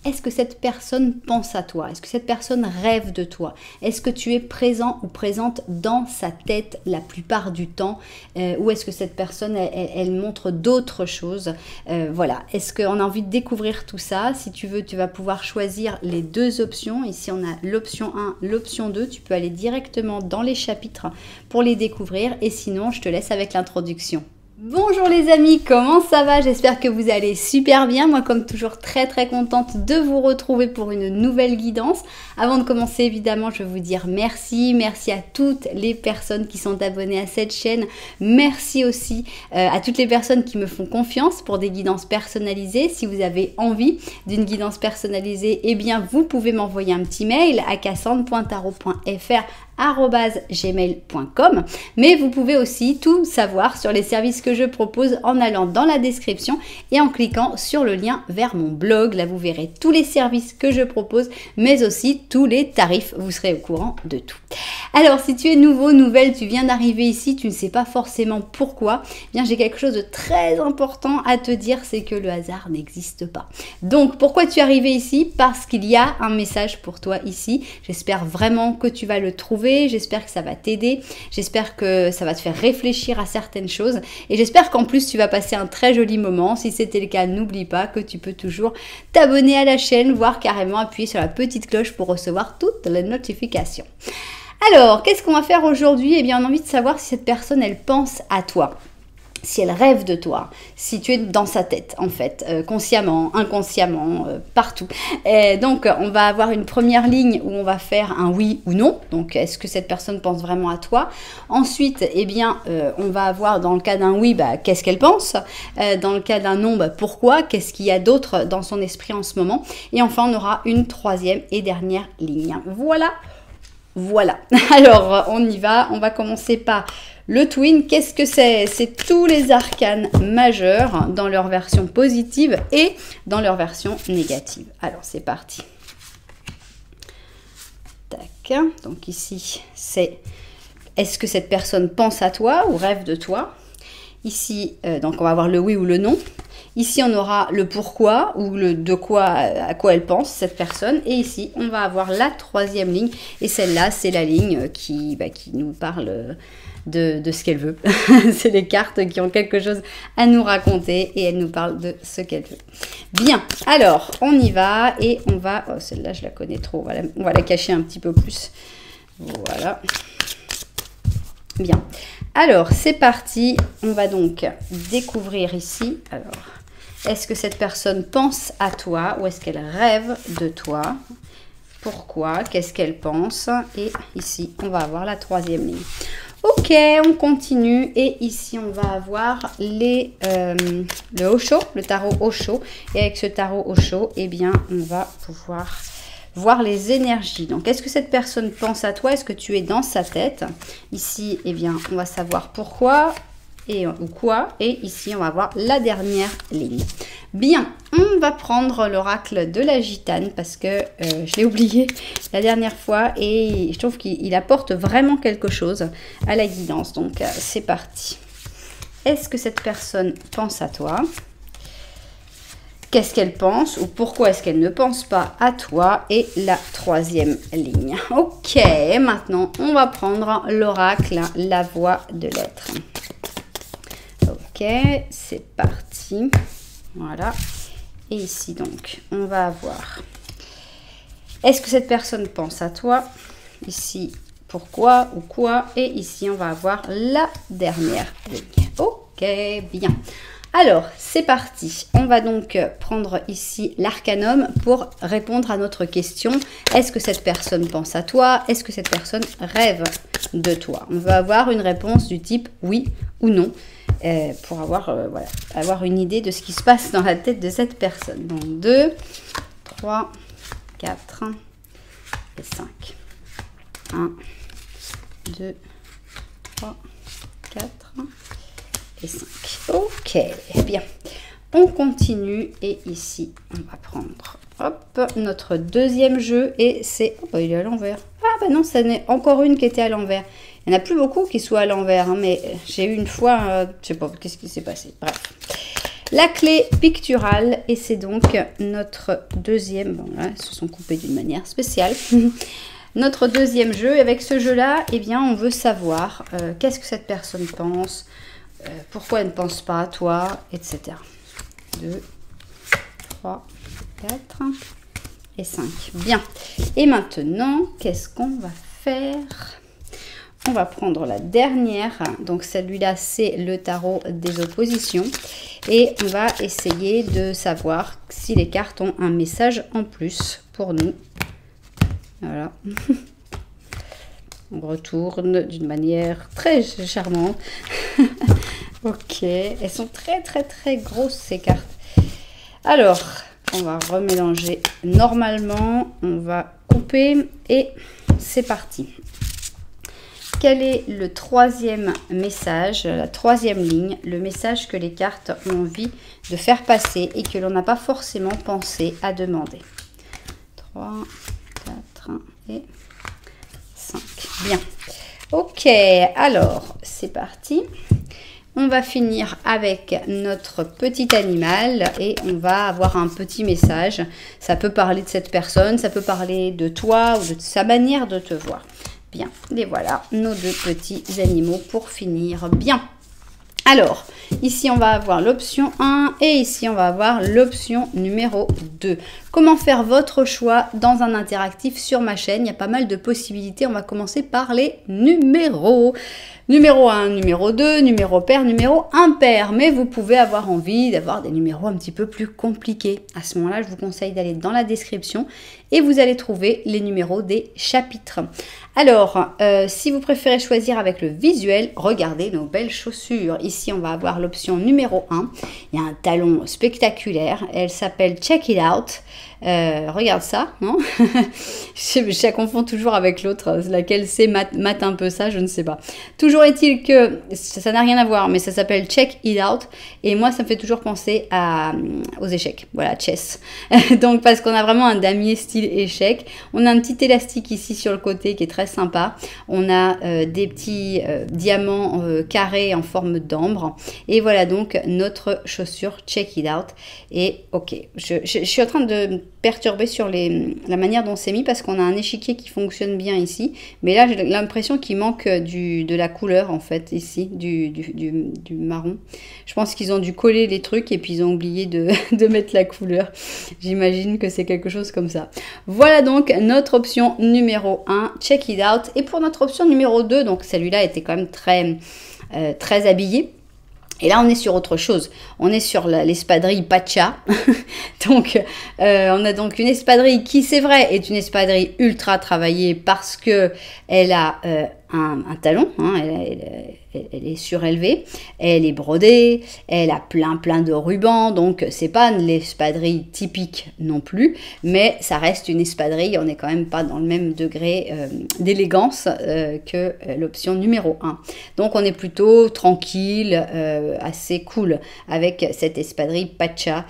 est-ce que cette personne pense à toi? Est-ce que cette personne rêve de toi? Est-ce que tu es présent ou présente dans sa tête la plupart du temps? Ou est-ce que cette personne, elle montre d'autres choses? Voilà, est-ce qu'on a envie de découvrir tout ça? Si tu veux, tu vas pouvoir choisir les deux options. Ici, on a l'option 1, l'option 2. Tu peux aller directement dans les chapitres pour les découvrir. Et sinon, je te laisse avec l'introduction. Bonjour les amis, comment ça va? J'espère que vous allez super bien. Moi, comme toujours, très contente de vous retrouver pour une nouvelle guidance. Avant de commencer, évidemment, je veux vous dire merci. Merci à toutes les personnes qui sont abonnées à cette chaîne. Merci aussi à toutes les personnes qui me font confiance pour des guidances personnalisées. Si vous avez envie d'une guidance personnalisée, eh bien, vous pouvez m'envoyer un petit mail à cassandre.tarot.fr@gmail.com. Mais vous pouvez aussi tout savoir sur les services que je propose en allant dans la description et en cliquant sur le lien vers mon blog. Là, vous verrez tous les services que je propose, mais aussi tous les tarifs. Vous serez au courant de tout. Alors, si tu es nouveau, nouvelle, tu viens d'arriver ici, tu ne sais pas forcément pourquoi, eh bien, j'ai quelque chose de très important à te dire, c'est que le hasard n'existe pas. Donc, pourquoi tu es arrivé ici? Parce qu'il y a un message pour toi ici. J'espère vraiment que tu vas le trouver. J'espère que ça va t'aider. J'espère que ça va te faire réfléchir à certaines choses. Et j'espère qu'en plus, tu vas passer un très joli moment. Si c'était le cas, n'oublie pas que tu peux toujours t'abonner à la chaîne, voire carrément appuyer sur la petite cloche pour recevoir toutes les notifications. Alors, qu'est-ce qu'on va faire aujourd'hui? Eh bien, on a envie de savoir si cette personne, elle pense à toi. Si elle rêve de toi, si tu es dans sa tête en fait, consciemment, inconsciemment, partout. Et donc on va avoir une première ligne où on va faire un oui ou non, donc est-ce que cette personne pense vraiment à toi? Ensuite, eh bien, on va avoir dans le cas d'un oui, qu'est-ce qu'elle pense? Dans le cas d'un non, pourquoi? Qu'est-ce qu'il y a d'autre dans son esprit en ce moment? Et enfin, on aura une troisième et dernière ligne. Voilà. Alors, on y va. On va commencer par le twin. Qu'est-ce que c'est? C'est tous les arcanes majeurs dans leur version positive et dans leur version négative. Alors, c'est parti. Tac. Donc ici, c'est est-ce que cette personne pense à toi ou rêve de toi? Ici, donc on va avoir le oui ou le non. Ici, on aura le pourquoi ou le de quoi, à quoi elle pense, cette personne. Et ici, on va avoir la troisième ligne. Et celle-là, c'est la ligne qui nous parle de ce qu'elle veut. C'est les cartes qui ont quelque chose à nous raconter et elles nous parlent de ce qu'elle veut. Bien, alors, on y va et on va... Oh, celle-là, je la connais trop. On va la cacher un petit peu plus. Voilà. Bien. Alors, c'est parti. On va donc découvrir ici... Alors, est-ce que cette personne pense à toi ou est-ce qu'elle rêve de toi? Pourquoi? Qu'est-ce qu'elle pense? Et ici, on va avoir la troisième ligne. Ok, on continue. Et ici, on va avoir le Osho, le tarot Osho. Et avec ce tarot Osho, eh bien, on va pouvoir voir les énergies. Donc, est-ce que cette personne pense à toi? Est-ce que tu es dans sa tête? Ici, eh bien, on va savoir pourquoi. Ou quoi, et ici on va voir la dernière ligne. Bien, on va prendre l'oracle de la gitane parce que je l'ai oublié la dernière fois et je trouve qu'il apporte vraiment quelque chose à la guidance. Donc c'est parti. Est-ce que cette personne pense à toi? Qu'est-ce qu'elle pense ou pourquoi est-ce qu'elle ne pense pas à toi? Et la troisième ligne. Ok, maintenant on va prendre l'oracle, la voix de l'être. Ok, c'est parti. Voilà. Et ici, donc, on va avoir... Est-ce que cette personne pense à toi? Ici, pourquoi ou quoi? Et ici, on va avoir la dernière ligne. Ok, bien. Alors, c'est parti. On va donc prendre ici l'arcanum pour répondre à notre question. Est-ce que cette personne pense à toi? Est-ce que cette personne rêve de toi? On va avoir une réponse du type oui ou non. Pour avoir, voilà, avoir une idée de ce qui se passe dans la tête de cette personne. Donc 2, 3, 4 et 5. 1, 2, 3, 4 et 5. Ok, bien. On continue et ici, on va prendre hop, notre deuxième jeu et c'est... Oh, il est à l'envers. Ah ben non, ça n'est encore une qui était à l'envers. Il n'y en a plus beaucoup qui soient à l'envers, hein, mais j'ai eu une fois, je sais pas, qu'est-ce qui s'est passé. Bref. La clé picturale, et c'est donc notre deuxième, bon là, ils se sont coupés d'une manière spéciale. Notre deuxième jeu, avec ce jeu-là, eh bien, on veut savoir qu'est-ce que cette personne pense, pourquoi elle ne pense pas à toi, etc. 2, 3, 4 et 5. Bien. Et maintenant, qu'est-ce qu'on va faire? On va prendre la dernière. Donc, celui-là, c'est le tarot des oppositions. Et on va essayer de savoir si les cartes ont un message en plus pour nous. Voilà. On retourne d'une manière très charmante. Ok. Elles sont très, très, très grosses, ces cartes. Alors, on va remélanger normalement. On va couper et c'est parti. Quel est le troisième message, la troisième ligne, le message que les cartes ont envie de faire passer et que l'on n'a pas forcément pensé à demander? 3, 4 et 5. Bien. Ok, alors, c'est parti. On va finir avec notre petit animal et on va avoir un petit message. Ça peut parler de cette personne, ça peut parler de toi ou de sa manière de te voir. Bien, et voilà nos deux petits animaux pour finir bien. Alors, ici on va avoir l'option 1 et ici on va avoir l'option numéro 2. Comment faire votre choix dans un interactif sur ma chaîne? Il y a pas mal de possibilités. On va commencer par les numéros. Numéro 1, numéro 2, numéro pair, numéro impair. Mais vous pouvez avoir envie d'avoir des numéros un petit peu plus compliqués. À ce moment-là, je vous conseille d'aller dans la description et vous allez trouver les numéros des chapitres. Alors, si vous préférez choisir avec le visuel, regardez nos belles chaussures. Ici, on va avoir l'option numéro 1. Il y a un talon spectaculaire. Elle s'appelle Check It Out. Regarde ça, non? je la confonds toujours avec l'autre, laquelle c'est mate un peu ça, je ne sais pas. Toujours est-il que ça n'a rien à voir, mais ça s'appelle Check It Out et moi ça me fait toujours penser aux échecs, voilà, chess. Donc parce qu'on a vraiment un damier style échec, on a un petit élastique ici sur le côté qui est très sympa, on a des petits diamants carrés en forme d'ambre et voilà donc notre chaussure Check It Out. Et ok, je suis en train de perturbé sur la manière dont c'est mis parce qu'on a un échiquier qui fonctionne bien ici, mais là j'ai l'impression qu'il manque de la couleur en fait ici, du marron. Je pense qu'ils ont dû coller les trucs et puis ils ont oublié de mettre la couleur. J'imagine que c'est quelque chose comme ça. Voilà donc notre option numéro 1, Check It Out. Et pour notre option numéro 2, donc celui-là était quand même très habillé. Et là, on est sur autre chose. On est sur l'espadrille Pacha. Donc, on a donc une espadrille qui, c'est vrai, est une espadrille ultra travaillée parce que elle a un talon, hein, elle est surélevée, elle est brodée, elle a plein de rubans, donc c'est pas l'espadrille typique non plus, mais ça reste une espadrille, on n'est quand même pas dans le même degré d'élégance que l'option numéro 1. Donc on est plutôt tranquille, assez cool avec cette espadrille Pacha,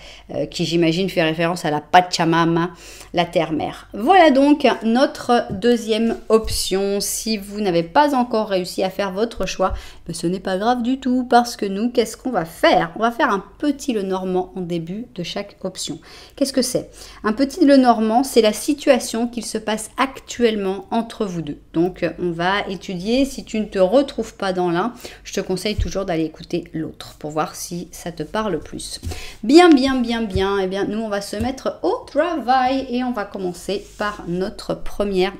qui j'imagine fait référence à la Pachamama, la terre-mère. Voilà donc notre deuxième option. Si vous n'avez pas encore réussi à faire votre choix, mais ce n'est pas grave du tout parce que nous, qu'est-ce qu'on va faire? On va faire un petit Lenormand en début de chaque option. Qu'est-ce que c'est? Un petit Lenormand, c'est la situation qu'il se passe actuellement entre vous deux. Donc, on va étudier. Si tu ne te retrouves pas dans l'un, je te conseille toujours d'aller écouter l'autre pour voir si ça te parle plus. Bien. Eh bien, nous, on va se mettre au travail et on va commencer par notre première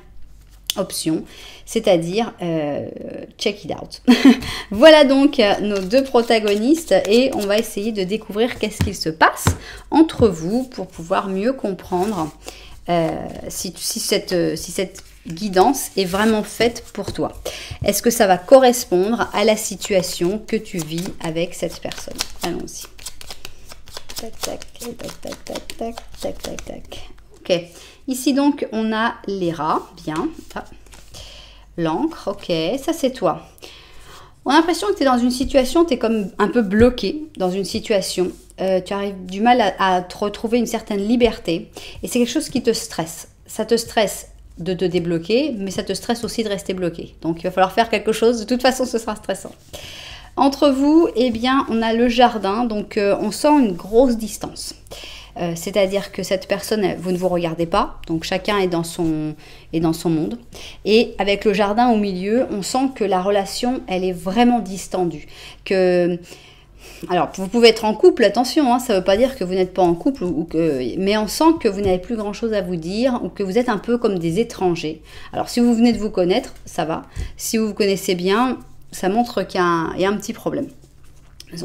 option, c'est-à-dire Check It Out. Voilà donc nos deux protagonistes et on va essayer de découvrir qu'est-ce qu'il se passe entre vous pour pouvoir mieux comprendre si cette guidance est vraiment faite pour toi. Est-ce que ça va correspondre à la situation que tu vis avec cette personne? Allons-y. Tac, tac, tac, tac, tac, tac, tac, tac, tac. Ok. Ici donc, on a les rats. Bien. Ah. L'encre. Ok. Ça, c'est toi. On a l'impression que tu es dans une situation, tu es comme un peu bloqué dans une situation. Tu arrives du mal à te retrouver une certaine liberté. Et c'est quelque chose qui te stresse. Ça te stresse de te débloquer, mais ça te stresse aussi de rester bloqué. Donc, il va falloir faire quelque chose. De toute façon, ce sera stressant. Entre vous, eh bien, on a le jardin, donc on sent une grosse distance. C'est-à-dire que cette personne, vous ne vous regardez pas, donc chacun est dans son monde. Et avec le jardin au milieu, on sent que la relation, elle est vraiment distendue. Alors, vous pouvez être en couple, attention, hein, ça ne veut pas dire que vous n'êtes pas en couple, mais on sent que vous n'avez plus grand-chose à vous dire, ou que vous êtes un peu comme des étrangers. Alors, si vous venez de vous connaître, ça va. Si vous vous connaissez bien, ça montre qu'il y a un petit problème.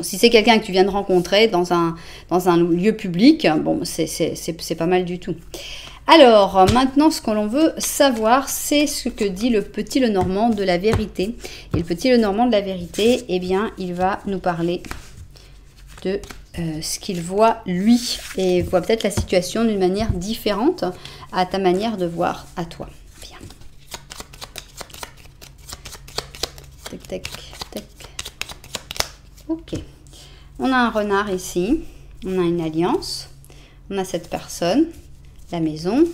Si c'est quelqu'un que tu viens de rencontrer dans un lieu public, bon, c'est pas mal du tout. Alors, maintenant, ce que l'on veut savoir, c'est ce que dit le petit Lenormand de la vérité. Et le petit Lenormand de la vérité, eh bien, il va nous parler de ce qu'il voit lui. Et il voit peut-être la situation d'une manière différente à ta manière de voir à toi. Bien. Tac, tac, tac. Ok, on a un renard ici, on a une alliance, on a cette personne, la maison.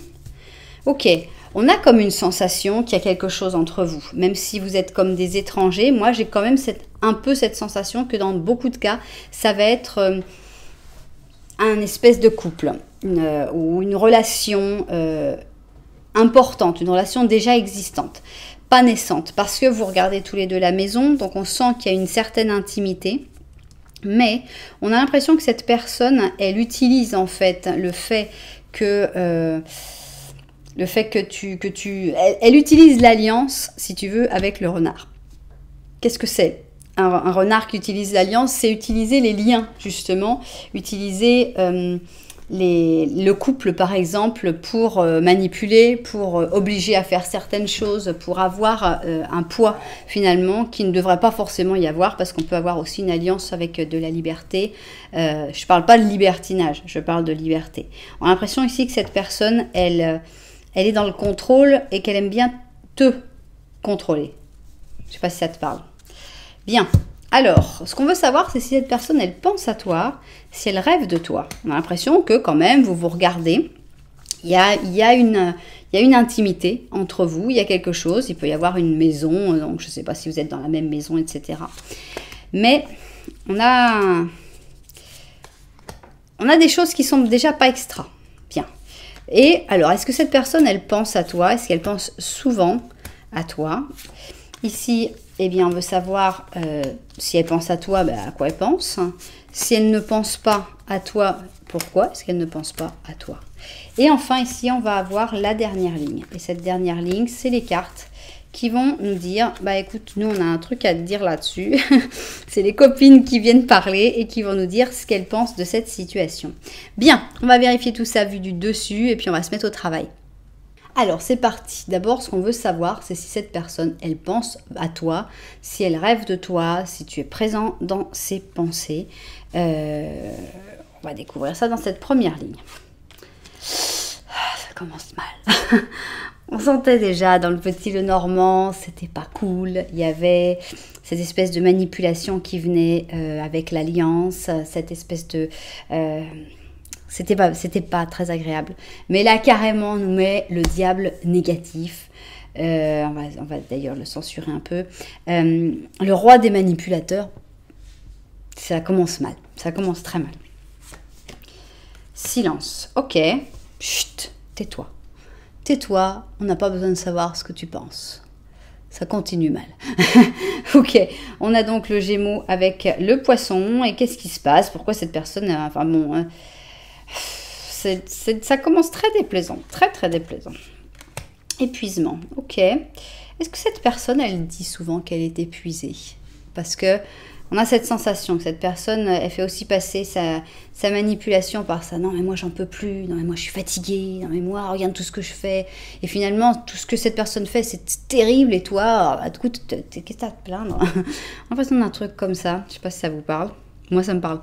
Ok, on a comme une sensation qu'il y a quelque chose entre vous. Même si vous êtes comme des étrangers, moi j'ai quand même un peu cette sensation que dans beaucoup de cas, ça va être un espèce de couple ou une relation importante, une relation déjà existante. Pas naissante, parce que vous regardez tous les deux la maison, donc on sent qu'il y a une certaine intimité, mais on a l'impression que cette personne, elle utilise en fait le fait que elle utilise l'alliance, si tu veux, avec le renard. Qu'est-ce que c'est? Un renard qui utilise l'alliance, c'est utiliser les liens, justement, utiliser le couple par exemple pour manipuler, pour obliger à faire certaines choses, pour avoir un poids finalement qui ne devrait pas forcément y avoir, parce qu'on peut avoir aussi une alliance avec de la liberté. Je ne parle pas de libertinage, je parle de liberté. On a l'impression ici que cette personne, elle est dans le contrôle et qu'elle aime bien te contrôler. Je ne sais pas si ça te parle. Bien. Alors, ce qu'on veut savoir, c'est si cette personne, elle pense à toi, si elle rêve de toi. On a l'impression que quand même, vous vous regardez, il y a une intimité entre vous, il y a quelque chose, il peut y avoir une maison, donc je ne sais pas si vous êtes dans la même maison, etc. Mais on a des choses qui sont déjà pas extra. Bien. Et alors, est-ce que cette personne, elle pense à toi? Est-ce qu'elle pense souvent à toi? Ici, eh bien, on veut savoir si elle pense à toi, ben, à quoi elle pense. Si elle ne pense pas à toi, pourquoi est-ce qu'elle ne pense pas à toi? Et enfin, ici, on va avoir la dernière ligne. Et cette dernière ligne, c'est les cartes qui vont nous dire, bah écoute, nous, on a un truc à te dire là-dessus. C'est les copines qui viennent parler et qui vont nous dire ce qu'elles pensent de cette situation. Bien, on va vérifier tout ça vu du dessus et puis on va se mettre au travail. Alors, c'est parti. D'abord, ce qu'on veut savoir, c'est si cette personne, elle pense à toi, si elle rêve de toi, si tu es présent dans ses pensées. On va découvrir ça dans cette première ligne. Ça commence mal. On sentait déjà dans le petit Lenormand, c'était pas cool. Il y avait cette espèce de manipulation qui venait avec l'alliance, cette espèce de... C'était pas très agréable. Mais là, carrément, on nous met le diable négatif. On va d'ailleurs le censurer un peu. Le roi des manipulateurs, ça commence mal. Ça commence très mal. Silence. Ok. Chut, tais-toi. Tais-toi, on n'a pas besoin de savoir ce que tu penses. Ça continue mal. Ok, on a donc le Gémeaux avec le Poisson. Et qu'est-ce qui se passe? Pourquoi cette personne... Enfin bon... ça commence très déplaisant, très très déplaisant. Épuisement, ok. Est-ce que cette personne, elle dit souvent qu'elle est épuisée? Parce que on a cette sensation que cette personne, elle fait aussi passer sa manipulation par ça. Non mais moi j'en peux plus, non mais moi je suis fatiguée, non mais moi regarde tout ce que je fais. Et finalement tout ce que cette personne fait c'est terrible et toi, écoute, qu'est-ce que t'as à te plaindre? En fait on a un truc comme ça, je sais pas si ça vous parle. Moi ça me parle.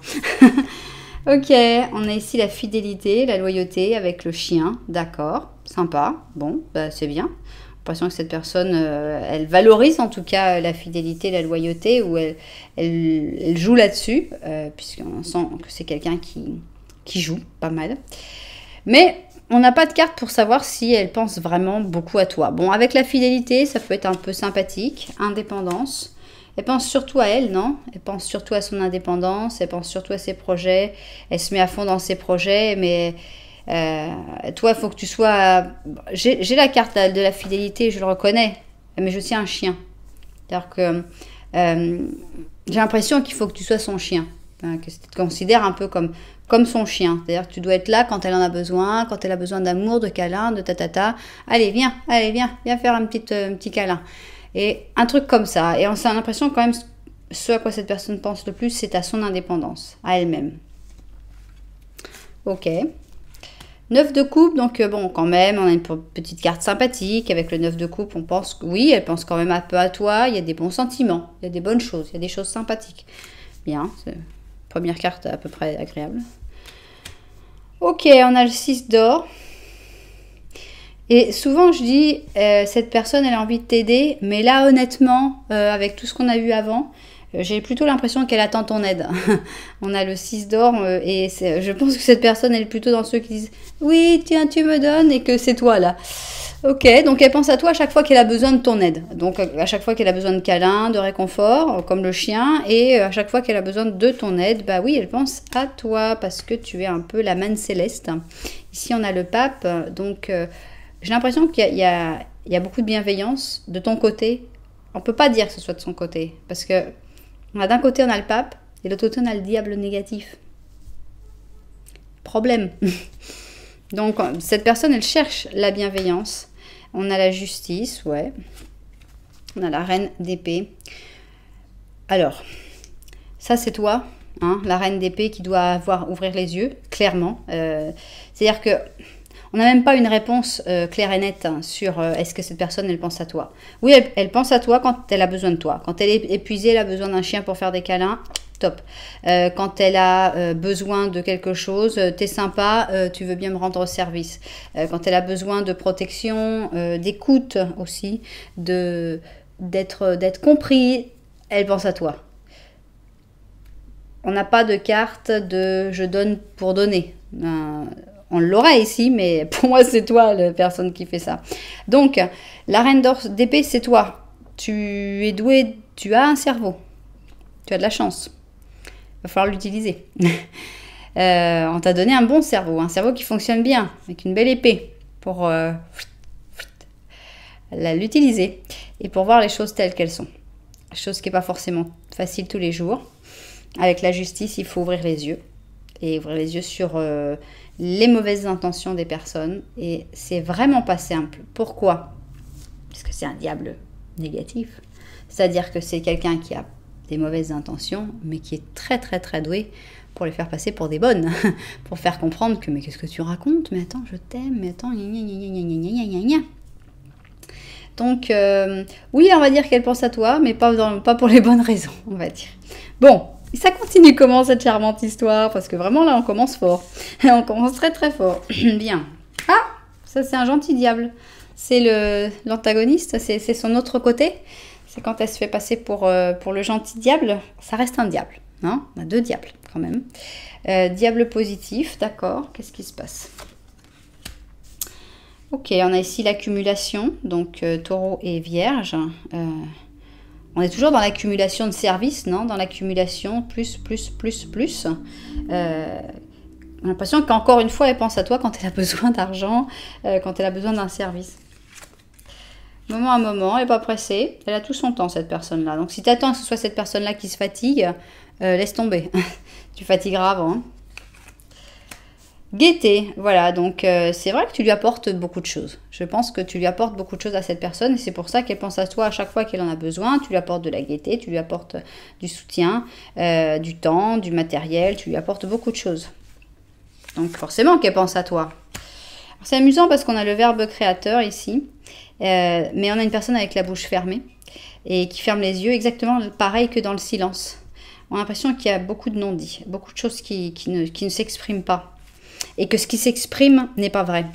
Ok, on a ici la fidélité, la loyauté avec le chien, d'accord, sympa, bon, bah, c'est bien. J'ai l'impression que cette personne, elle valorise en tout cas la fidélité, la loyauté, ou elle joue là-dessus, puisqu'on sent que c'est quelqu'un qui joue pas mal. Mais on n'a pas de carte pour savoir si elle pense vraiment beaucoup à toi. Bon, avec la fidélité, ça peut être un peu sympathique, indépendance. Elle pense surtout à elle, non? Elle pense surtout à son indépendance, elle pense surtout à ses projets, elle se met à fond dans ses projets, mais toi, il faut que tu sois... J'ai la carte de la fidélité, je le reconnais, mais je suis un chien. C'est-à-dire que j'ai l'impression qu'il faut que tu sois son chien, hein, que tu te considères un peu comme son chien. C'est-à-dire que tu dois être là quand elle en a besoin, quand elle a besoin d'amour, de câlin, de tatata. Allez, viens faire un petit câlin. Et un truc comme ça. Et on a l'impression quand même, ce à quoi cette personne pense le plus, c'est à son indépendance, à elle-même. Ok. 9 de coupe, donc bon, quand même, on a une petite carte sympathique. Avec le 9 de coupe, on pense que oui, elle pense quand même un peu à toi. Il y a des bons sentiments, il y a des bonnes choses, il y a des choses sympathiques. Bien, c'est première carte à peu près agréable. Ok, on a le 6 d'or. Et souvent, je dis, cette personne, elle a envie de t'aider. Mais là, honnêtement, avec tout ce qu'on a eu avant, j'ai plutôt l'impression qu'elle attend ton aide. On a le 6 d'or et je pense que cette personne, elle est plutôt dans ceux qui disent « Oui, tiens, tu me donnes » et que c'est toi là. Ok, donc elle pense à toi à chaque fois qu'elle a besoin de ton aide. Donc à chaque fois qu'elle a besoin de câlin, de réconfort, comme le chien, et à chaque fois qu'elle a besoin de ton aide, bah oui, elle pense à toi parce que tu es un peu la manne céleste. Ici, on a le pape, donc j'ai l'impression qu'il y a beaucoup de bienveillance de ton côté. On ne peut pas dire que ce soit de son côté parce que d'un côté, on a le pape, et de l'autre côté, on a le diable négatif. Problème. Donc, cette personne, elle cherche la bienveillance. On a la justice, ouais. On a la reine d'épée. Alors, ça, c'est toi, hein, la reine d'épée qui doit ouvrir les yeux, clairement. C'est-à-dire que on n'a même pas une réponse claire et nette sur est-ce que cette personne, elle pense à toi. Oui, elle pense à toi quand elle a besoin de toi. Quand elle est épuisée, elle a besoin d'un chien pour faire des câlins, top. Quand elle a besoin de quelque chose, t'es sympa, tu veux bien me rendre service. Quand elle a besoin de protection, d'écoute aussi, d'être compris, elle pense à toi. On n'a pas de carte de « je donne pour donner ». On l'aurait ici, mais pour moi, c'est toi la personne qui fait ça. Donc, la reine d'épée, c'est toi. Tu es doué, tu as un cerveau. Tu as de la chance. Il va falloir l'utiliser. On t'a donné un bon cerveau qui fonctionne bien, avec une belle épée, pour l'utiliser et pour voir les choses telles qu'elles sont. Chose qui n'est pas forcément facile tous les jours. Avec la justice, il faut ouvrir les yeux. Et ouvrir les yeux sur les mauvaises intentions des personnes. Et c'est vraiment pas simple. Pourquoi? Parce que c'est un diable négatif. C'est-à-dire que c'est quelqu'un qui a des mauvaises intentions, mais qui est très très très doué pour les faire passer pour des bonnes. Pour faire comprendre que, mais qu'est-ce que tu racontes? Mais attends, je t'aime, mais attends, gna gna gna gna gna gna gna gna. Donc, oui, on va dire qu'elle pense à toi, mais pas pour les bonnes raisons, on va dire. Bon. Et ça continue comment cette charmante histoire? Parce que vraiment là on commence fort. On commence très très fort. Bien. Ah, ça c'est un gentil diable. C'est l'antagoniste, c'est son autre côté. C'est quand elle se fait passer pour le gentil diable. Ça reste un diable. Non, on a deux diables quand même. Diable positif, d'accord. Qu'est-ce qui se passe? Ok, on a ici l'accumulation. Donc taureau et vierge. On est toujours dans l'accumulation de services, non? Dans l'accumulation, plus. On a l'impression qu'encore une fois, elle pense à toi quand elle a besoin d'argent, quand elle a besoin d'un service. Moment à moment, elle n'est pas pressée. Elle a tout son temps, cette personne-là. Donc, si tu attends que ce soit cette personne-là qui se fatigue, laisse tomber. Tu fatigueras avant. Hein. Gaieté, voilà, donc c'est vrai que tu lui apportes beaucoup de choses. Je pense que tu lui apportes beaucoup de choses à cette personne et c'est pour ça qu'elle pense à toi à chaque fois qu'elle en a besoin. Tu lui apportes de la gaieté, tu lui apportes du soutien, du temps, du matériel, tu lui apportes beaucoup de choses. Donc forcément qu'elle pense à toi. C'est amusant parce qu'on a le verbe créateur ici, mais on a une personne avec la bouche fermée et qui ferme les yeux exactement pareil que dans le silence. On a l'impression qu'il y a beaucoup de non-dits, beaucoup de choses qui ne s'expriment pas. Et que ce qui s'exprime n'est pas vrai.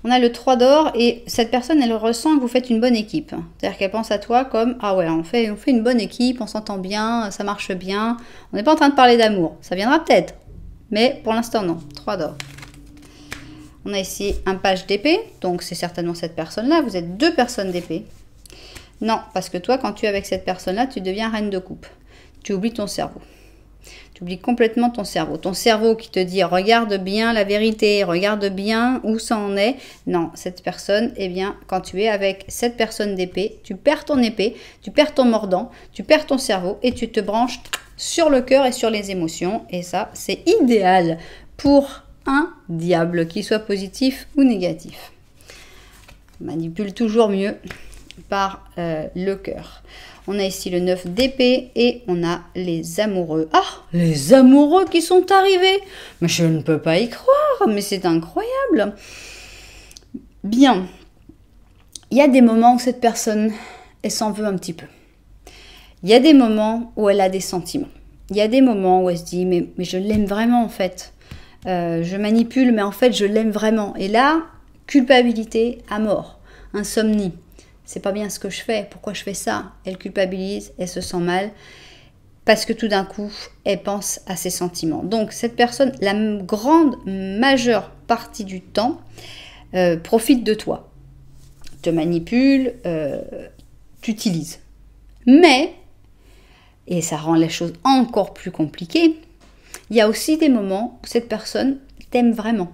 On a le 3 d'or et cette personne, elle ressent que vous faites une bonne équipe. C'est-à-dire qu'elle pense à toi comme « Ah ouais, on fait une bonne équipe, on s'entend bien, ça marche bien. » On n'est pas en train de parler d'amour. Ça viendra peut-être. Mais pour l'instant, non. 3 d'or. On a ici un page d'épée. Donc c'est certainement cette personne-là. Vous êtes deux personnes d'épée. Non, parce que toi, quand tu es avec cette personne-là, tu deviens reine de coupe. Tu oublies ton cerveau. Tu oublies complètement ton cerveau. Ton cerveau qui te dit « regarde bien la vérité, regarde bien où ça en est ». Non, cette personne, eh bien, quand tu es avec cette personne d'épée, tu perds ton épée, tu perds ton mordant, tu perds ton cerveau et tu te branches sur le cœur et sur les émotions. Et ça, c'est idéal pour un diable, qu'il soit positif ou négatif. On manipule toujours mieux par le cœur. On a ici le 9 d'épée et on a les amoureux. Ah, les amoureux qui sont arrivés. Mais je ne peux pas y croire, mais c'est incroyable. Bien. Il y a des moments où cette personne, elle s'en veut un petit peu. Il y a des moments où elle a des sentiments. Il y a des moments où elle se dit, mais je l'aime vraiment en fait. Je manipule, mais en fait, je l'aime vraiment. Et là, culpabilité à mort, insomnie. C'est pas bien ce que je fais, pourquoi je fais ça? Elle culpabilise, elle se sent mal, parce que tout d'un coup, elle pense à ses sentiments. Donc, cette personne, la grande, majeure partie du temps, profite de toi, te manipule, t'utilise. Mais, et ça rend les choses encore plus compliquées, il y a aussi des moments où cette personne t'aime vraiment,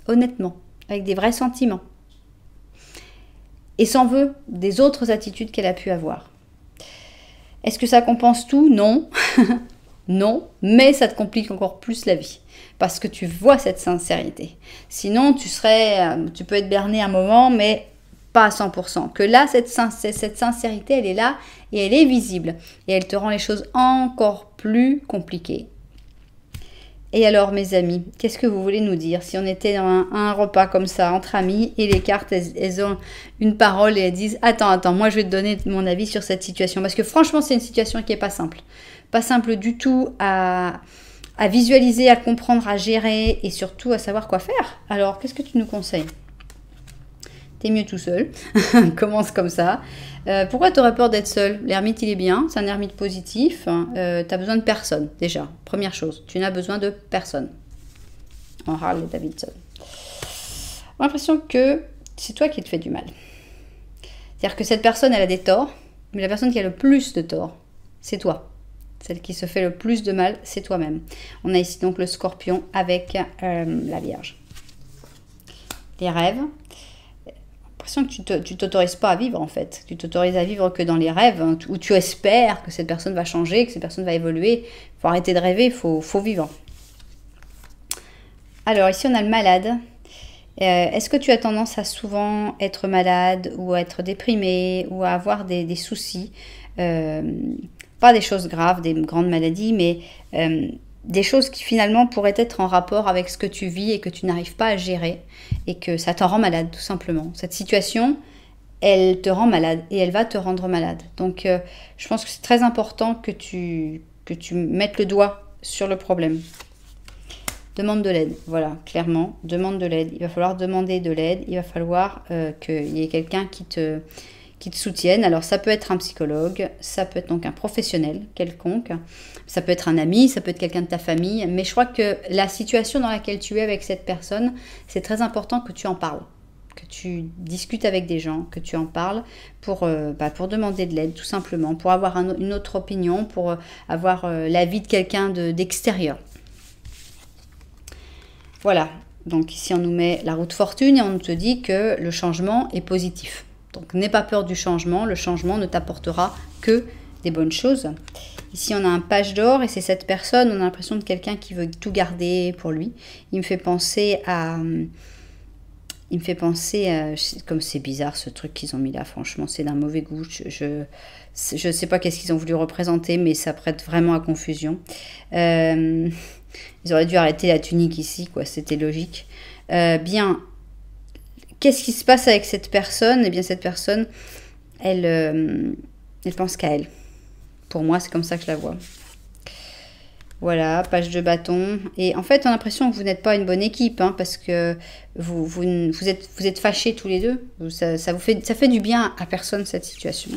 honnêtement, avec des vrais sentiments. Et s'en veut des autres attitudes qu'elle a pu avoir. Est-ce que ça compense tout? Non. Non, mais ça te complique encore plus la vie. Parce que tu vois cette sincérité. Sinon, tu peux être berné un moment, mais pas à 100%. Que là, cette sincérité, elle est là et elle est visible. Et elle te rend les choses encore plus compliquées. Et alors, mes amis, qu'est-ce que vous voulez nous dire? Si on était dans un repas comme ça, entre amis, et les cartes, elles ont une parole et elles disent « Attends, moi je vais te donner mon avis sur cette situation. » Parce que franchement, c'est une situation qui n'est pas simple. Pas simple du tout à visualiser, à comprendre, à gérer et surtout à savoir quoi faire. Alors, qu'est-ce que tu nous conseilles? T'es mieux tout seul. Commence comme ça. Pourquoi tu aurais peur d'être seul? L'ermite, il est bien. C'est un ermite positif. Tu as besoin de personne, déjà. Première chose, tu n'as besoin de personne. En Harley Davidson. J'ai l'impression que c'est toi qui te fais du mal. C'est-à-dire que cette personne, elle a des torts. Mais la personne qui a le plus de torts, c'est toi. Celle qui se fait le plus de mal, c'est toi-même. On a ici donc le scorpion avec la Vierge. Les rêves. Que tu t'autorises pas à vivre en fait. Tu t'autorises à vivre que dans les rêves, hein, où tu espères que cette personne va changer, que cette personne va évoluer. Il faut arrêter de rêver, il faut vivre. Alors ici on a le malade. Est-ce que tu as tendance à souvent être malade ou à être déprimé ou à avoir des soucis, pas des choses graves, des grandes maladies, mais des choses qui finalement pourraient être en rapport avec ce que tu vis et que tu n'arrives pas à gérer et que ça t'en rend malade tout simplement. Cette situation, elle te rend malade et elle va te rendre malade. Donc je pense que c'est très important que tu mettes le doigt sur le problème. Demande de l'aide, voilà, clairement, demande de l'aide. Il va falloir demander de l'aide, il va falloir qu'il y ait quelqu'un qui te soutienne. Alors ça peut être un psychologue, ça peut être donc un professionnel quelconque, ça peut être un ami, ça peut être quelqu'un de ta famille, mais je crois que la situation dans laquelle tu es avec cette personne, c'est très important que tu en parles, que tu discutes avec des gens, que tu en parles pour demander de l'aide tout simplement, pour avoir une autre opinion, pour avoir l'avis de quelqu'un d'extérieur. Voilà, donc ici on nous met la roue de fortune et on te dit que le changement est positif. Donc, n'aie pas peur du changement. Le changement ne t'apportera que des bonnes choses. Ici, on a un page d'or et c'est cette personne, on a l'impression de quelqu'un qui veut tout garder pour lui. Il me fait penser à... comme c'est bizarre ce truc qu'ils ont mis là, franchement, c'est d'un mauvais goût. Je sais pas qu'est-ce qu'ils ont voulu représenter, mais ça prête vraiment à confusion. Ils auraient dû arrêter la tunique ici, quoi, c'était logique. Bien... Qu'est-ce qui se passe avec cette personne? Eh bien, cette personne, elle pense qu'à elle. Pour moi, c'est comme ça que je la vois. Voilà, page de bâton. Et en fait, on a l'impression que vous n'êtes pas une bonne équipe, hein, parce que vous êtes fâchés tous les deux. Ça fait du bien à personne, cette situation.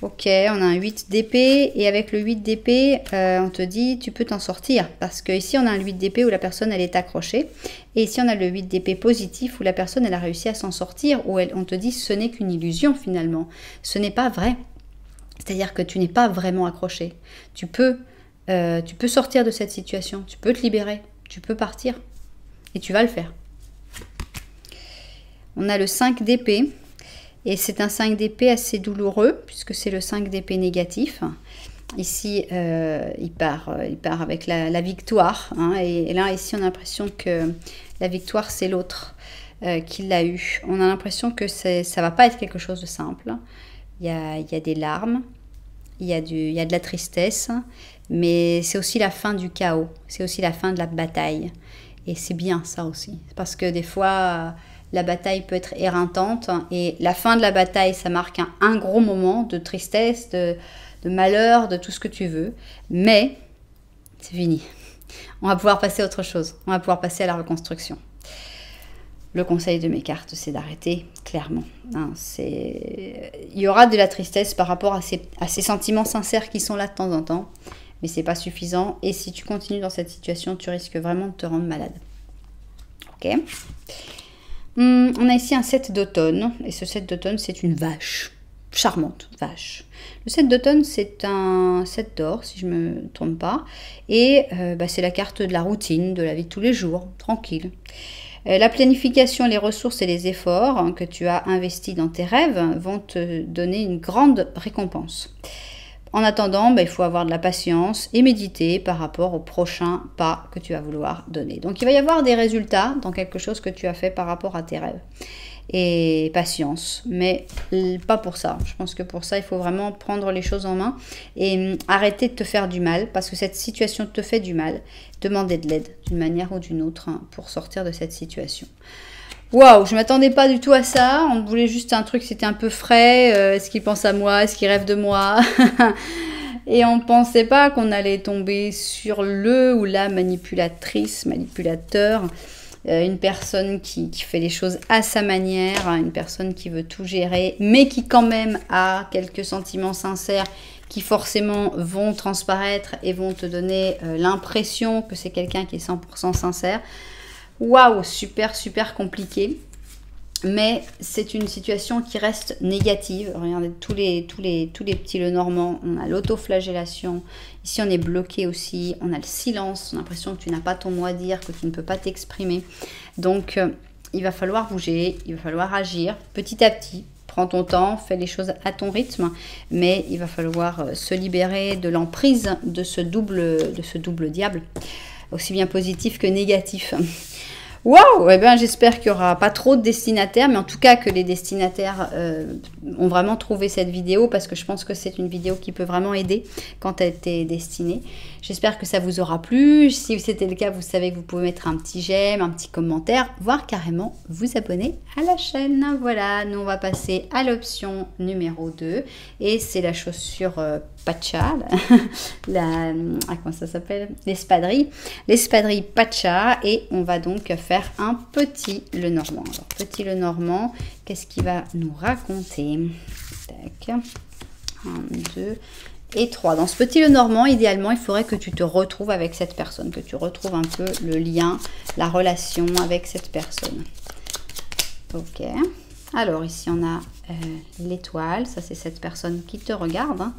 Ok, on a un 8 d'épée et avec le 8 d'épée, on te dit tu peux t'en sortir. Parce que ici on a un 8 d'épée où la personne elle est accrochée. Et ici on a le 8 d'épée positif où la personne elle a réussi à s'en sortir. Où on te dit ce n'est qu'une illusion finalement. Ce n'est pas vrai. C'est-à-dire que tu n'es pas vraiment accroché. Tu peux sortir de cette situation. Tu peux te libérer. Tu peux partir. Et tu vas le faire. On a le 5 d'épée. Et c'est un 5 d'épée assez douloureux, puisque c'est le 5 d'épée négatif. Ici, il part avec la victoire. Hein, et là, ici, on a l'impression que la victoire, c'est l'autre qui l'a eu. On a l'impression que ça ne va pas être quelque chose de simple. Il y a des larmes, il y a de la tristesse, mais c'est aussi la fin du chaos. C'est aussi la fin de la bataille. Et c'est bien ça aussi. Parce que des fois... la bataille peut être éreintante et la fin de la bataille, ça marque un gros moment de tristesse, de malheur, de tout ce que tu veux. Mais c'est fini. On va pouvoir passer à autre chose. On va pouvoir passer à la reconstruction. Le conseil de mes cartes, c'est d'arrêter, clairement. Hein, il y aura de la tristesse par rapport à ces sentiments sincères qui sont là de temps en temps. Mais c'est pas suffisant. Et si tu continues dans cette situation, tu risques vraiment de te rendre malade. Ok ? On a ici un 7 d'automne, et ce 7 d'automne, c'est une vache, charmante vache. Le 7 d'automne, c'est un 7 d'or, si je ne me trompe pas, et c'est la carte de la routine, de la vie de tous les jours, tranquille. La planification, les ressources et les efforts que tu as investis dans tes rêves vont te donner une grande récompense. En attendant, il faut avoir de la patience et méditer par rapport au prochain pas que tu vas vouloir donner. Donc, il va y avoir des résultats dans quelque chose que tu as fait par rapport à tes rêves. Et patience, mais pas pour ça. Je pense que pour ça, il faut vraiment prendre les choses en main et arrêter de te faire du mal parce que cette situation te fait du mal. Demander de l'aide d'une manière ou d'une autre pour sortir de cette situation. Waouh, je ne m'attendais pas du tout à ça. On voulait juste un truc, c'était un peu frais. Est-ce qu'il pense à moi? Est-ce qu'il rêve de moi? Et on ne pensait pas qu'on allait tomber sur le ou la manipulatrice, manipulateur. Une personne qui fait les choses à sa manière, une personne qui veut tout gérer, mais qui quand même a quelques sentiments sincères qui forcément vont transparaître et vont te donner l'impression que c'est quelqu'un qui est 100% sincère. Waouh, super, super compliqué. Mais c'est une situation qui reste négative. Regardez, tous les petits Lenormand. On a l'autoflagellation. Ici, on est bloqué aussi. On a le silence. On a l'impression que tu n'as pas ton mot à dire, que tu ne peux pas t'exprimer. Donc, il va falloir bouger. Il va falloir agir petit à petit. Prends ton temps, fais les choses à ton rythme. Mais il va falloir se libérer de l'emprise de ce double diable. Aussi bien positif que négatif. Waouh, eh bien, j'espère qu'il n'y aura pas trop de destinataires, mais en tout cas que les destinataires ont vraiment trouvé cette vidéo parce que je pense que c'est une vidéo qui peut vraiment aider quand elle t'est destinée. J'espère que ça vous aura plu. Si c'était le cas, vous savez que vous pouvez mettre un petit j'aime, un petit commentaire, voire carrément vous abonner à la chaîne. Voilà, nous on va passer à l'option numéro 2 et c'est la chaussure Pacha, comment ça s'appelle? L'espadrille Pacha et on va donc faire un petit Lenormand. Alors, petit Lenormand, qu'est-ce qu'il va nous raconter? Tac, 1, 2 et 3. Dans ce petit Lenormand, idéalement, il faudrait que tu te retrouves avec cette personne, que tu retrouves un peu le lien, la relation avec cette personne. Ok. Alors, ici, on a l'étoile. Ça, c'est cette personne qui te regarde. Hein.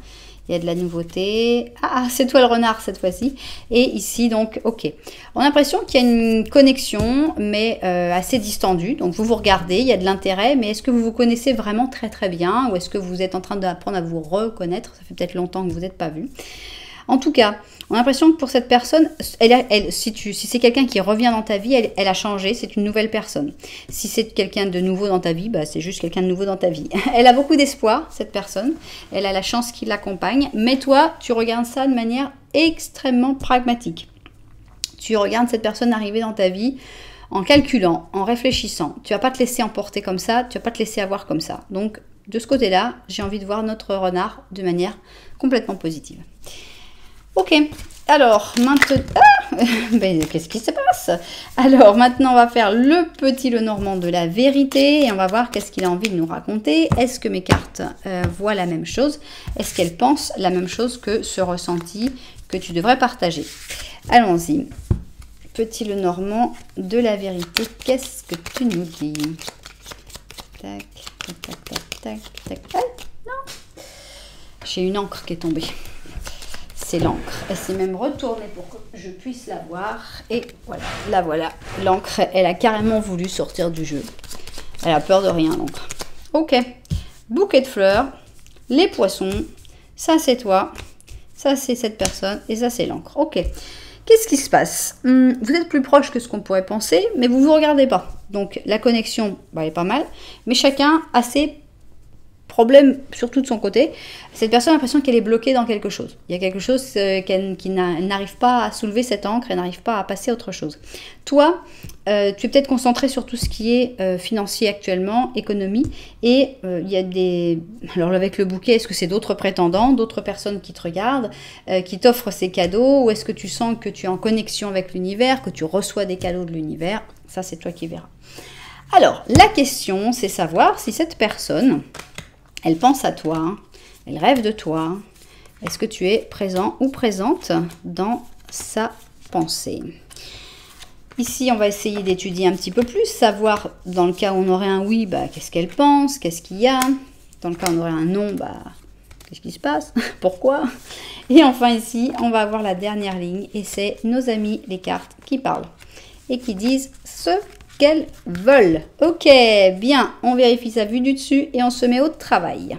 Il y a de la nouveauté. Ah, c'est toi le renard cette fois-ci. Et ici, donc, ok. On a l'impression qu'il y a une connexion, mais assez distendue. Donc, vous regardez, il y a de l'intérêt, mais est-ce que vous vous connaissez vraiment très, très bien? Ou est-ce que vous êtes en train d'apprendre à vous reconnaître? Ça fait peut-être longtemps que vous n'êtes pas vu. En tout cas, on a l'impression que pour cette personne, si c'est quelqu'un qui revient dans ta vie, elle a changé, c'est une nouvelle personne. Si c'est quelqu'un de nouveau dans ta vie, c'est juste quelqu'un de nouveau dans ta vie. Elle a beaucoup d'espoir, cette personne. Elle a la chance qui l'accompagne. Mais toi, tu regardes ça de manière extrêmement pragmatique. Tu regardes cette personne arriver dans ta vie en calculant, en réfléchissant. Tu ne vas pas te laisser emporter comme ça, tu ne vas pas te laisser avoir comme ça. Donc, de ce côté-là, j'ai envie de voir notre renard de manière complètement positive. Ok, alors maintenant... Ah ben, qu'est-ce qui se passe? Alors maintenant on va faire le petit Lenormand de la vérité et on va voir qu'est-ce qu'il a envie de nous raconter. Est-ce que mes cartes voient la même chose? Est-ce qu'elles pensent la même chose que ce ressenti que tu devrais partager? Allons-y. Petit Lenormand de la vérité, qu'est-ce que tu nous dis? Tac, tac, tac, tac, tac, tac, tac. Non, j'ai une encre qui est tombée. C'est l'encre. Elle s'est même retournée pour que je puisse la voir. Et voilà, la voilà. L'encre, elle a carrément voulu sortir du jeu. Elle a peur de rien, l'encre. Ok. Bouquet de fleurs. Les poissons. Ça, c'est toi. Ça, c'est cette personne. Et ça, c'est l'encre. Ok. Qu'est-ce qui se passe? Vous êtes plus proche que ce qu'on pourrait penser, mais vous ne vous regardez pas. Donc, la connexion, bah, elle est pas mal. Mais chacun a ses problème surtout de son côté. Cette personne a l'impression qu'elle est bloquée dans quelque chose. Il y a quelque chose qui n'arrive pas à soulever cette encre, elle n'arrive pas à passer à autre chose. Toi, tu es peut-être concentré sur tout ce qui est financier actuellement, économie, et il y a des... Alors avec le bouquet, est-ce que c'est d'autres prétendants, d'autres personnes qui te regardent, qui t'offrent ces cadeaux, ou est-ce que tu sens que tu es en connexion avec l'univers, que tu reçois des cadeaux de l'univers? Ça, c'est toi qui verras. Alors, la question, c'est savoir si cette personne... Elle pense à toi, elle rêve de toi. Est-ce que tu es présent ou présente dans sa pensée? Ici, on va essayer d'étudier un petit peu plus, savoir dans le cas où on aurait un oui, bah, qu'est-ce qu'elle pense, qu'est-ce qu'il y a. Dans le cas où on aurait un non, bah, qu'est-ce qui se passe, pourquoi? Et enfin ici, on va avoir la dernière ligne et c'est nos amis les cartes qui parlent et qui disent ce qu'elles veulent. Ok, bien, on vérifie sa vue du dessus et on se met au travail.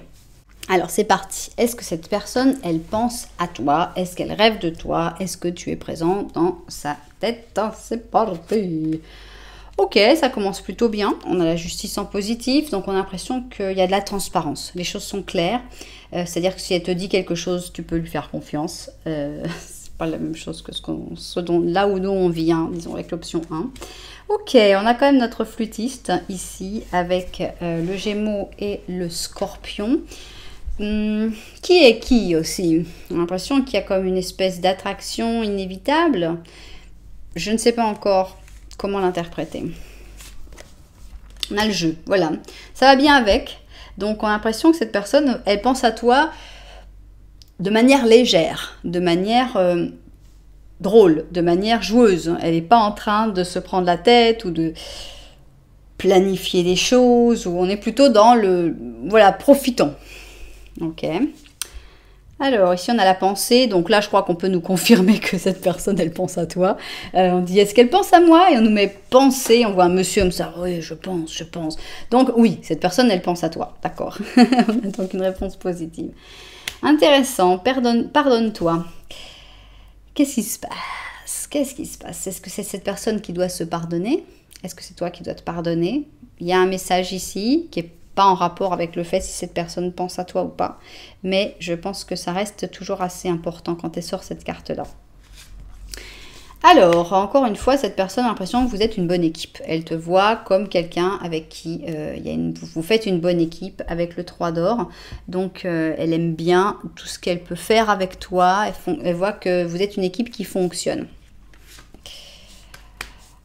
Alors c'est parti. Est-ce que cette personne, elle pense à toi? Est-ce qu'elle rêve de toi? Est-ce que tu es présent dans sa tête? C'est parti. Ok, ça commence plutôt bien. On a la justice en positif, donc on a l'impression qu'il y a de la transparence. Les choses sont claires. C'est-à-dire que si elle te dit quelque chose, tu peux lui faire confiance. C'est pas la même chose que là où nous on vient, disons avec l'option 1. Ok, on a quand même notre flûtiste ici avec le Gémeaux et le Scorpion. Qui est qui aussi? On a l'impression qu'il y a comme une espèce d'attraction inévitable. Je ne sais pas encore comment l'interpréter. On a le jeu, voilà. Ça va bien avec. Donc on a l'impression que cette personne, elle pense à toi de manière légère, de manière... drôle, de manière joueuse. Elle n'est pas en train de se prendre la tête ou de planifier des choses, ou on est plutôt dans le... Voilà, profitons. Ok. Alors, ici, on a la pensée. Donc là, je crois qu'on peut nous confirmer que cette personne, elle pense à toi. On dit, est-ce qu'elle pense à moi? Et on nous met penser. On voit un monsieur comme ça. Oui, je pense, je pense. Donc, oui, cette personne, elle pense à toi. D'accord. On a donc une réponse positive. Intéressant. Pardonne-toi. Qu'est-ce qui se passe? Qu'est-ce qui se passe? Est-ce que c'est cette personne qui doit se pardonner? Est-ce que c'est toi qui dois te pardonner? Il y a un message ici qui n'est pas en rapport avec le fait si cette personne pense à toi ou pas. Mais je pense que ça reste toujours assez important quand elle sort cette carte-là. Alors, encore une fois, cette personne a l'impression que vous êtes une bonne équipe. Elle te voit comme quelqu'un avec qui vous faites une bonne équipe avec le 3 d'or. Donc, elle aime bien tout ce qu'elle peut faire avec toi. Elle voit que vous êtes une équipe qui fonctionne.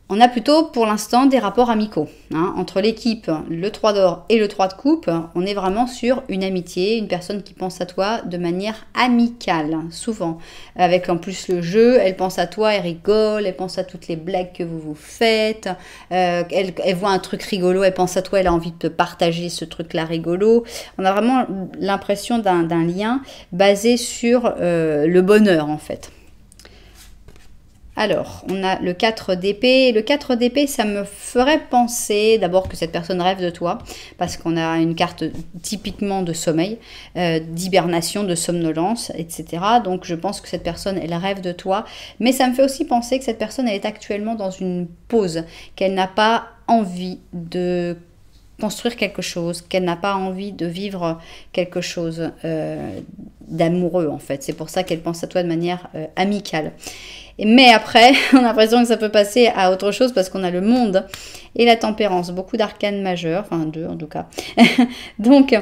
On a plutôt pour l'instant des rapports amicaux. Entre l'équipe, le 3 d'or et le 3 de coupe, on est vraiment sur une amitié, une personne qui pense à toi de manière amicale, souvent. Avec en plus le jeu, elle pense à toi, elle rigole, elle pense à toutes les blagues que vous vous faites, elle voit un truc rigolo, elle pense à toi, elle a envie de te partager ce truc-là rigolo. On a vraiment l'impression d'un lien basé sur le bonheur en fait. Alors, on a le 4 d'épée. Le 4 d'épée, ça me ferait penser d'abord que cette personne rêve de toi, parce qu'on a une carte typiquement de sommeil, d'hibernation, de somnolence, etc. Donc, je pense que cette personne, elle rêve de toi. Mais ça me fait aussi penser que cette personne, elle est actuellement dans une pause, qu'elle n'a pas envie de construire quelque chose, qu'elle n'a pas envie de vivre quelque chose d'amoureux, en fait. C'est pour ça qu'elle pense à toi de manière amicale. Mais après, on a l'impression que ça peut passer à autre chose parce qu'on a le monde et la tempérance. Beaucoup d'arcanes majeurs, enfin 2 en tout cas. Donc,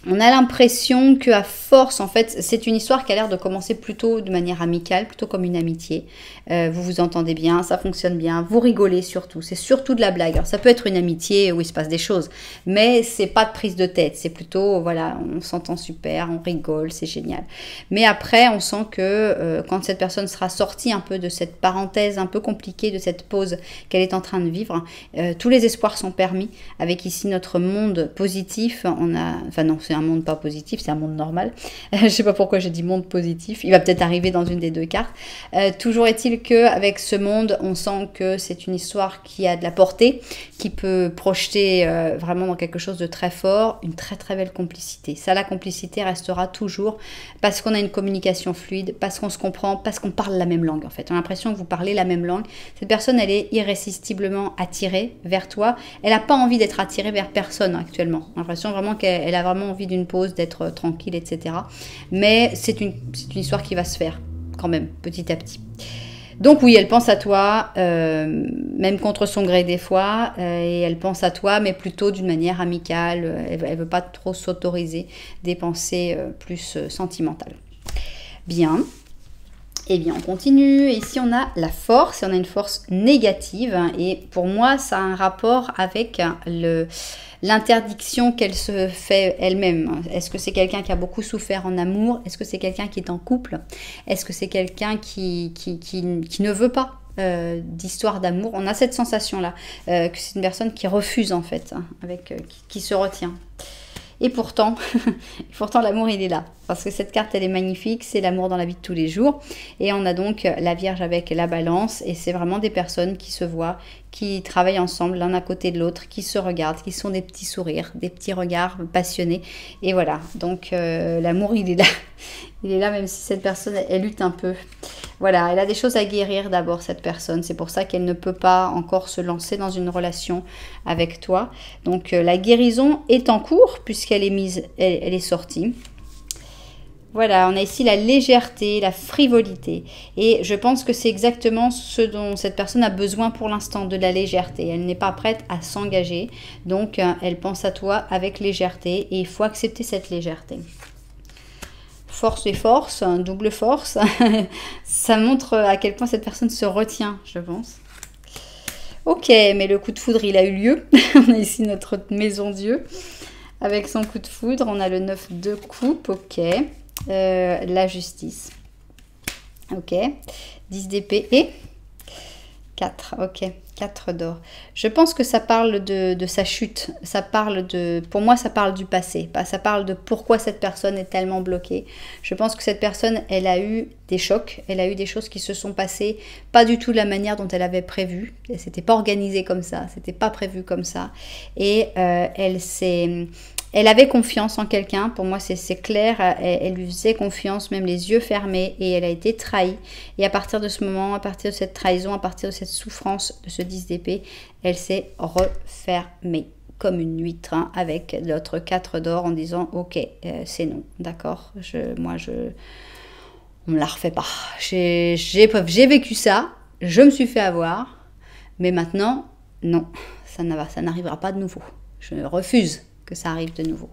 On a l'impression qu'à force, en fait, c'est une histoire qui a l'air de commencer plutôt de manière amicale, plutôt comme une amitié. Vous vous entendez bien, ça fonctionne bien, vous rigolez surtout, c'est surtout de la blague. Alors ça peut être une amitié où il se passe des choses, mais c'est pas de prise de tête, c'est plutôt, voilà, on s'entend super, on rigole, c'est génial. Mais après, on sent que quand cette personne sera sortie un peu de cette parenthèse un peu compliquée, de cette pause qu'elle est en train de vivre, tous les espoirs sont permis. Avec ici notre monde positif, on a, enfin non, c'est un monde pas positif, c'est un monde normal. Je sais pas pourquoi j'ai dit monde positif. Il va peut-être arriver dans une des deux cartes. Toujours est-il que avec ce monde, on sent que c'est une histoire qui a de la portée, qui peut projeter vraiment dans quelque chose de très fort, une très très belle complicité. Ça, la complicité restera toujours parce qu'on a une communication fluide, parce qu'on se comprend, parce qu'on parle la même langue en fait. On a l'impression que vous parlez la même langue. Cette personne, elle est irrésistiblement attirée vers toi. Elle n'a pas envie d'être attirée vers personne actuellement. On a l'impression vraiment qu'elle a vraiment envie d'une pause, d'être tranquille, etc. Mais c'est une histoire qui va se faire quand même, petit à petit. Donc oui, elle pense à toi, même contre son gré des fois, et elle pense à toi, mais plutôt d'une manière amicale. Elle ne veut pas trop s'autoriser des pensées plus sentimentales. Bien. Eh bien, on continue. Ici, on a la force, et on a une force négative. Et pour moi, ça a un rapport avec l'interdiction qu'elle se fait elle-même. Est-ce que c'est quelqu'un qui a beaucoup souffert en amour? Est-ce que c'est quelqu'un qui est en couple? Est-ce que c'est quelqu'un qui ne veut pas d'histoire d'amour? On a cette sensation-là, que c'est une personne qui refuse en fait, hein, qui se retient. Et pourtant, l'amour, il est là. Parce que cette carte, elle est magnifique. C'est l'amour dans la vie de tous les jours. Et on a donc la Vierge avec la Balance. Et c'est vraiment des personnes qui se voient, qui travaillent ensemble l'un à côté de l'autre, qui se regardent, qui sont des petits sourires, des petits regards passionnés. Et voilà. Donc, l'amour, il est là. Il est là, même si cette personne, elle lutte un peu. Voilà, elle a des choses à guérir d'abord, cette personne. C'est pour ça qu'elle ne peut pas encore se lancer dans une relation avec toi. Donc, la guérison est en cours puisqu'elle est elle est sortie. Voilà, on a ici la légèreté, la frivolité. Et je pense que c'est exactement ce dont cette personne a besoin pour l'instant, de la légèreté. Elle n'est pas prête à s'engager. Donc, elle pense à toi avec légèreté et il faut accepter cette légèreté. Force et force, double force. Ça montre à quel point cette personne se retient, je pense. Ok, mais le coup de foudre, il a eu lieu. On a ici notre maison Dieu. Avec son coup de foudre, on a le 9 de coupe, ok. La justice. Ok. 10 d'épée et 4, ok. 4 d'or. Je pense que ça parle de sa chute. Ça parle pour moi, ça parle du passé. Ça parle de pourquoi cette personne est tellement bloquée. Je pense que cette personne, elle a eu des chocs. Elle a eu des choses qui se sont passées pas du tout de la manière dont elle avait prévu. C'était pas organisé comme ça. C'était pas prévu comme ça. Et elle avait confiance en quelqu'un, pour moi c'est clair, elle lui faisait confiance, même les yeux fermés, et elle a été trahie. Et à partir de ce moment, à partir de cette trahison, à partir de cette souffrance, de ce 10 d'épée, elle s'est refermée comme une huître, hein, avec l'autre 4 d'or en disant « Ok, c'est non, d'accord, on me la refait pas. J'ai vécu ça, je me suis fait avoir, mais maintenant, non, ça n'arrivera pas de nouveau. Je refuse que ça arrive de nouveau. »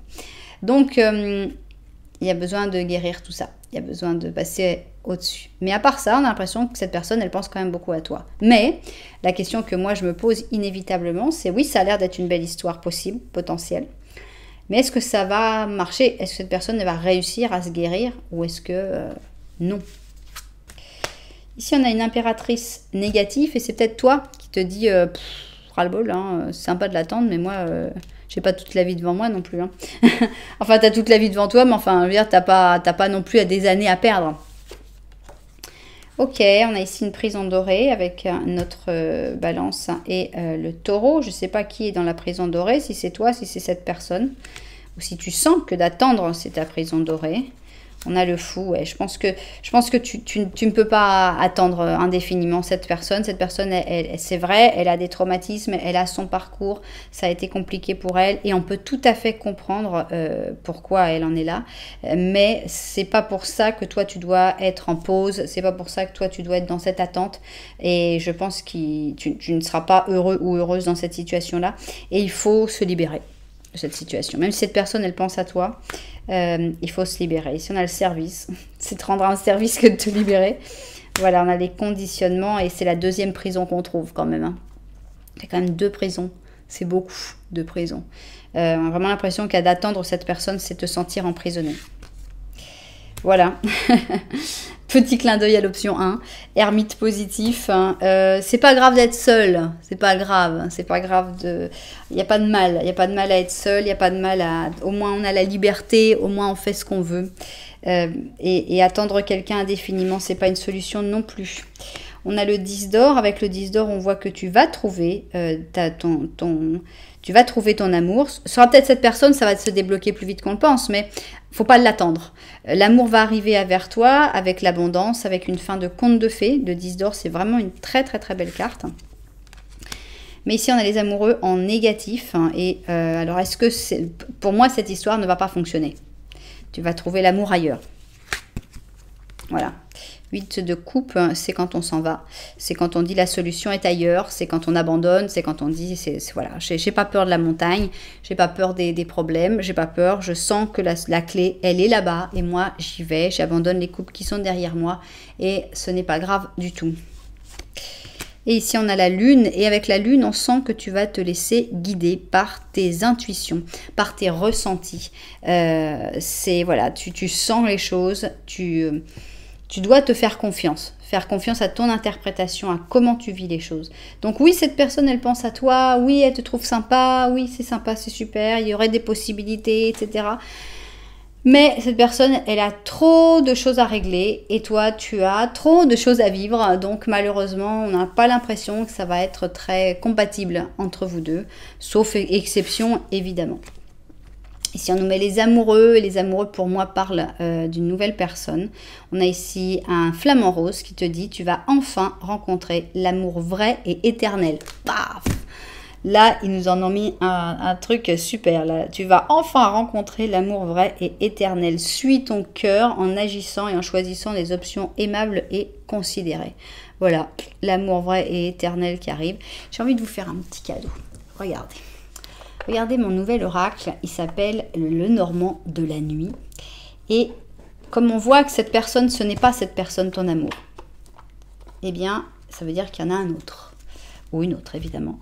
Donc, il y a besoin de guérir tout ça. Il y a besoin de passer au-dessus. Mais à part ça, on a l'impression que cette personne, elle pense quand même beaucoup à toi. Mais la question que moi, je me pose inévitablement, c'est oui, ça a l'air d'être une belle histoire possible, potentielle. Mais est-ce que ça va marcher? Est-ce que cette personne elle va réussir à se guérir? Ou est-ce que non? Ici, on a une impératrice négative et c'est peut-être toi qui te dis ras-le-bol, hein, c'est sympa de l'attendre, mais moi... j'ai pas toute la vie devant moi non plus. Hein. Enfin, t'as toute la vie devant toi, mais enfin, je veux dire, t'as pas non plus à des années à perdre. Ok, on a ici une prison dorée avec notre balance et le taureau. Je sais pas qui est dans la prison dorée, si c'est toi, si c'est cette personne. Ou si tu sens que d'attendre, c'est ta prison dorée. On a le fou, ouais. Je pense que tu ne peux pas attendre indéfiniment cette personne. Cette personne, c'est vrai, elle a des traumatismes, elle a son parcours, ça a été compliqué pour elle et on peut tout à fait comprendre pourquoi elle en est là. Mais c'est pas pour ça que toi tu dois être en pause, c'est pas pour ça que toi tu dois être dans cette attente. Et je pense que tu ne seras pas heureux ou heureuse dans cette situation-là. Et il faut se libérer. de cette situation. Même si cette personne, elle pense à toi, il faut se libérer. Ici, on a le service. C'est te rendre un service que de te libérer. Voilà, on a les conditionnements et c'est la deuxième prison qu'on trouve quand même. Hein. Il y a quand même 2 prisons. C'est beaucoup de prisons. On a vraiment l'impression qu'à d'attendre cette personne, c'est te sentir emprisonné. Voilà. Petit clin d'œil à l'option 1. Ermite positif. Hein. C'est pas grave d'être seul. C'est pas grave. C'est pas grave de... Il n'y a pas de mal. Il n'y a pas de mal à être seul. Il n'y a pas de mal à... Au moins, on a la liberté. Au moins, on fait ce qu'on veut. Et attendre quelqu'un indéfiniment, c'est pas une solution non plus. On a le 10 d'or. Avec le 10 d'or, on voit que tu vas trouver tu vas trouver ton amour. Ce sera peut-être cette personne, ça va se débloquer plus vite qu'on le pense, mais faut pas l'attendre. L'amour va arriver vers toi avec l'abondance, avec une fin de conte de fées. Le 10 d'or, c'est vraiment une très très très belle carte. Mais ici, on a les amoureux en négatif. Hein, et alors, est-ce que pour moi, cette histoire ne va pas fonctionner? Tu vas trouver l'amour ailleurs. Voilà. 8 de coupe, c'est quand on s'en va. C'est quand on dit la solution est ailleurs. C'est quand on abandonne. C'est quand on dit, voilà, j'ai pas peur de la montagne. J'ai pas peur des problèmes. J'ai pas peur. Je sens que la clé, elle est là-bas. Et moi, j'y vais. J'abandonne les coupes qui sont derrière moi. Et ce n'est pas grave du tout. Et ici, on a la lune. Et avec la lune, on sent que tu vas te laisser guider par tes intuitions, par tes ressentis. Voilà, tu sens les choses. Tu dois te faire confiance à ton interprétation, à comment tu vis les choses. Donc oui, cette personne, elle pense à toi, oui, elle te trouve sympa, oui, c'est sympa, c'est super, il y aurait des possibilités, etc. Mais cette personne, elle a trop de choses à régler et toi, tu as trop de choses à vivre. Donc malheureusement, on n'a pas l'impression que ça va être très compatible entre vous deux, sauf exception, évidemment. Ici, on nous met les amoureux, et les amoureux, pour moi, parlent d'une nouvelle personne. On a ici un flamant rose qui te dit « Tu vas enfin rencontrer l'amour vrai et éternel. » Paf! Là, ils nous en ont mis un truc super. Là. Tu vas enfin rencontrer l'amour vrai et éternel. Suis ton cœur en agissant et en choisissant des options aimables et considérées. Voilà, l'amour vrai et éternel qui arrive. J'ai envie de vous faire un petit cadeau. Regardez. Regardez mon nouvel oracle, il s'appelle le Normand de la nuit. Et comme on voit que cette personne, ce n'est pas cette personne ton amour, eh bien, ça veut dire qu'il y en a un autre. Ou une autre, évidemment.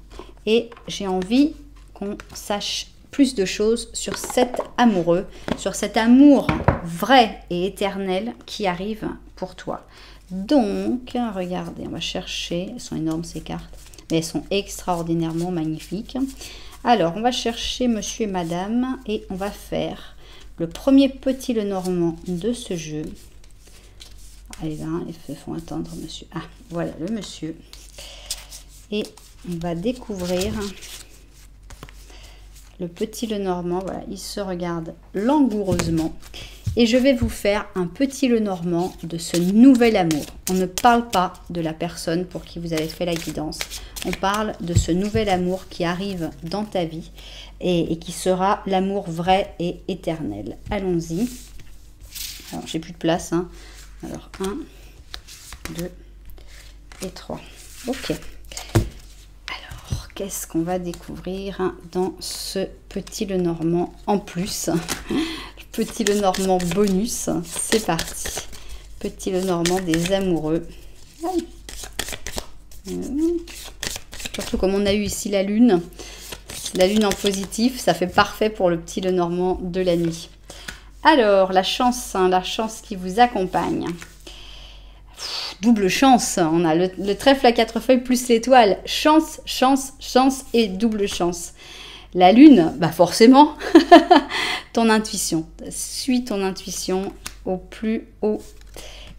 Et j'ai envie qu'on sache plus de choses sur cet amoureux, sur cet amour vrai et éternel qui arrive pour toi. Donc, regardez, on va chercher, elles sont énormes ces cartes, mais elles sont extraordinairement magnifiques. Alors, on va chercher monsieur et madame et on va faire le premier petit Lenormand de ce jeu. Allez là, ils font attendre monsieur. Ah, voilà le monsieur. Et on va découvrir le petit Lenormand. Voilà, il se regarde langoureusement. Et je vais vous faire un petit Lenormand de ce nouvel amour. On ne parle pas de la personne pour qui vous avez fait la guidance. On parle de ce nouvel amour qui arrive dans ta vie et qui sera l'amour vrai et éternel. Allons-y. Alors, j'ai plus de place. Hein. Alors, 1, 2 et 3. Ok. Alors, qu'est-ce qu'on va découvrir dans ce petit Lenormand en plus? Petit Lenormand bonus, c'est parti. Petit Lenormand des amoureux. Surtout comme on a eu ici la lune en positif, ça fait parfait pour le petit Lenormand de la nuit. Alors, la chance qui vous accompagne. Double chance, on a le trèfle à 4 feuilles plus l'étoile. Chance, chance, chance et double chance. La lune, bah forcément, ton intuition. Suis ton intuition au plus haut.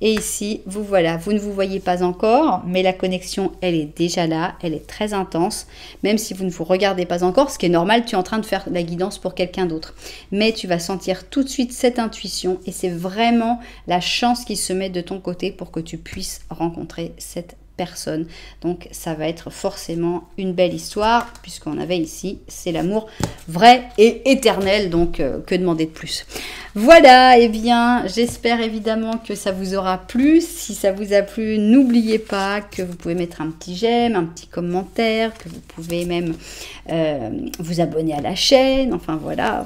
Et ici, vous voilà, vous ne vous voyez pas encore, mais la connexion, elle est déjà là, elle est très intense. Même si vous ne vous regardez pas encore, ce qui est normal, tu es en train de faire la guidance pour quelqu'un d'autre. Mais tu vas sentir tout de suite cette intuition et c'est vraiment la chance qui se met de ton côté pour que tu puisses rencontrer cette personne. Donc ça va être forcément une belle histoire puisqu'on avait ici, c'est l'amour vrai et éternel, donc que demander de plus. Voilà, et bien, j'espère évidemment que ça vous aura plu. Si ça vous a plu, n'oubliez pas que vous pouvez mettre un petit j'aime, un petit commentaire, que vous pouvez même vous abonner à la chaîne. Enfin voilà.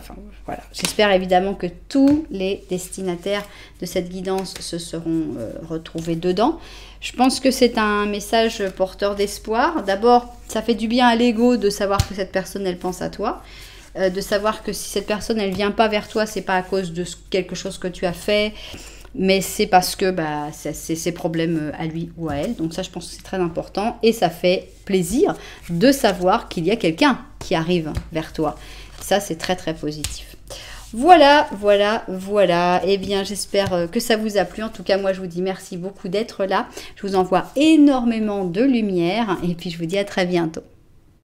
J'espère évidemment que tous les destinataires de cette guidance se seront retrouvés dedans. Je pense que c'est un message porteur d'espoir. D'abord, ça fait du bien à l'ego de savoir que cette personne, elle pense à toi. De savoir que si cette personne, elle vient pas vers toi, c'est pas à cause de quelque chose que tu as fait, mais c'est parce que c'est ses problèmes à lui ou à elle. Donc ça, je pense que c'est très important. Et ça fait plaisir de savoir qu'il y a quelqu'un qui arrive vers toi. Ça, c'est très, très positif. Voilà. Eh bien, j'espère que ça vous a plu. En tout cas, moi, je vous dis merci beaucoup d'être là. Je vous envoie énormément de lumière. Et puis, je vous dis à très bientôt.